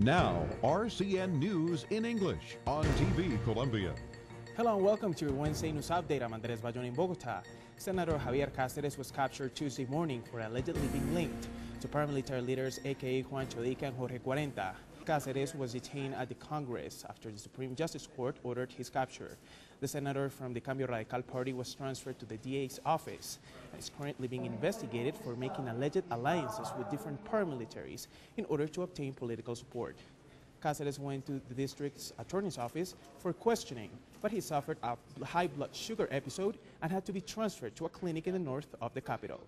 Now, RCN News in English on TV Colombia. Hello and welcome to your Wednesday news update. I'm Andres Bayón in Bogota. Senator Javier Cáceres was captured Tuesday morning for allegedly being linked to paramilitary leaders aka Juan Chodica and Jorge Cuarenta. Cáceres was detained at the Congress after the Supreme Justice Court ordered his capture. The senator from the Cambio Radical party was transferred to the DA's office and is currently being investigated for making alleged alliances with different paramilitaries in order to obtain political support. Cáceres went to the district's attorney's office for questioning, but he suffered a high blood sugar episode and had to be transferred to a clinic in the north of the capital.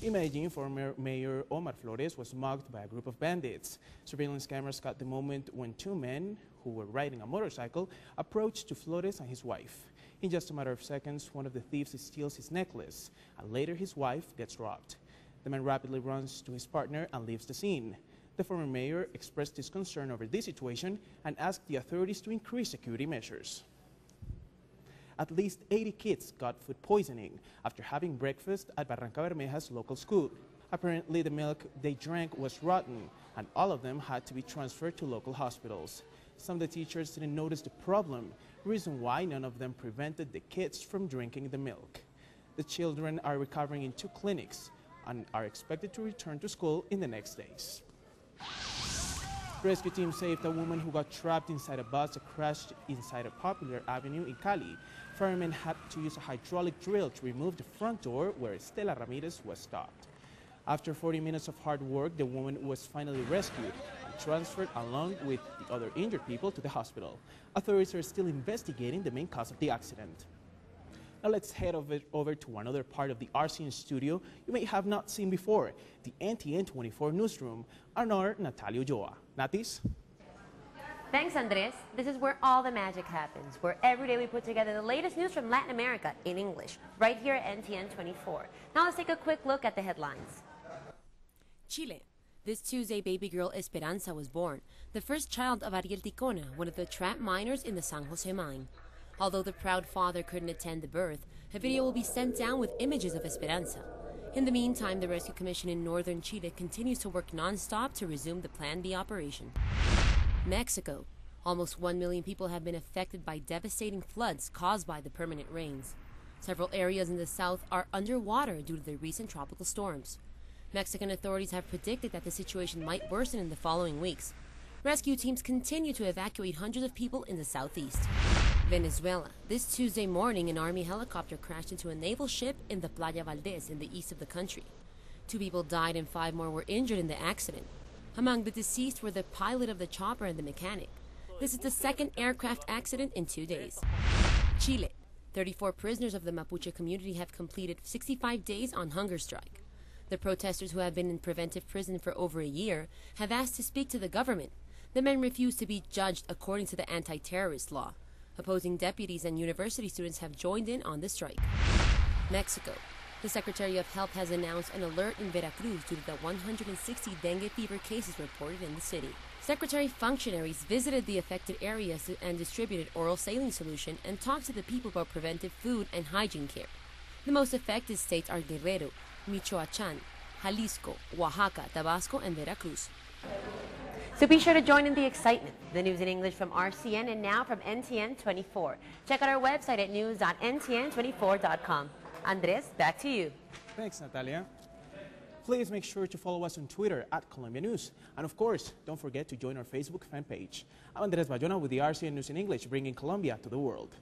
In Medellin, former Mayor Omar Flores was mugged by a group of bandits. Surveillance cameras caught the moment when two men who were riding a motorcycle approached to Flores and his wife. In just a matter of seconds, one of the thieves steals his necklace, and later his wife gets robbed. The man rapidly runs to his partner and leaves the scene. The former mayor expressed his concern over this situation and asked the authorities to increase security measures. At least 80 kids got food poisoning after having breakfast at Barranca Bermeja's local school. Apparently, the milk they drank was rotten, and all of them had to be transferred to local hospitals. Some of the teachers didn't notice the problem, reason why none of them prevented the kids from drinking the milk. The children are recovering in two clinics and are expected to return to school in the next days. Rescue team saved a woman who got trapped inside a bus that crashed inside a popular avenue in Cali. Firemen had to use a hydraulic drill to remove the front door where Estela Ramirez was stopped. After 40 minutes of hard work, the woman was finally rescued and transferred along with the other injured people to the hospital. Authorities are still investigating the main cause of the accident. Now let's head over to another part of the RCN studio you may have not seen before, the NTN24 newsroom, and our Natalia Ulloa. Natis? Thanks, Andres. This is where all the magic happens, where every day we put together the latest news from Latin America in English, right here at NTN24. Now let's take a quick look at the headlines. Chile. This Tuesday, baby girl Esperanza was born, the first child of Ariel Ticona, one of the trapped miners in the San Jose mine. Although the proud father couldn't attend the birth, a video will be sent down with images of Esperanza. In the meantime, the Rescue Commission in northern Chile continues to work non-stop to resume the Plan B operation. Mexico. Almost 1 million people have been affected by devastating floods caused by the permanent rains. Several areas in the south are underwater due to the recent tropical storms. Mexican authorities have predicted that the situation might worsen in the following weeks. Rescue teams continue to evacuate hundreds of people in the southeast. Venezuela. This Tuesday morning, an army helicopter crashed into a naval ship in the Playa Valdez in the east of the country. 2 people died and 5 more were injured in the accident. Among the deceased were the pilot of the chopper and the mechanic. This is the second aircraft accident in 2 days. Chile. 34 prisoners of the Mapuche community have completed 65 days on hunger strike. The protesters, who have been in preventive prison for over a year, have asked to speak to the government. The men refuse to be judged according to the anti-terrorist law. Opposing deputies and university students have joined in on the strike. Mexico. The Secretary of Health has announced an alert in Veracruz due to the 160 dengue fever cases reported in the city. Secretary functionaries visited the affected areas and distributed oral saline solution and talked to the people about preventive food and hygiene care. The most affected states are Guerrero, Michoacán, Jalisco, Oaxaca, Tabasco, and Veracruz. So be sure to join in the excitement. The news in English from RCN and now from NTN24. Check out our website at news.ntn24.com. Andres, back to you. Thanks, Natalia. Please make sure to follow us on Twitter at Colombia News. And of course, don't forget to join our Facebook fan page. I'm Andres Bayona with the RCN News in English, bringing Colombia to the world.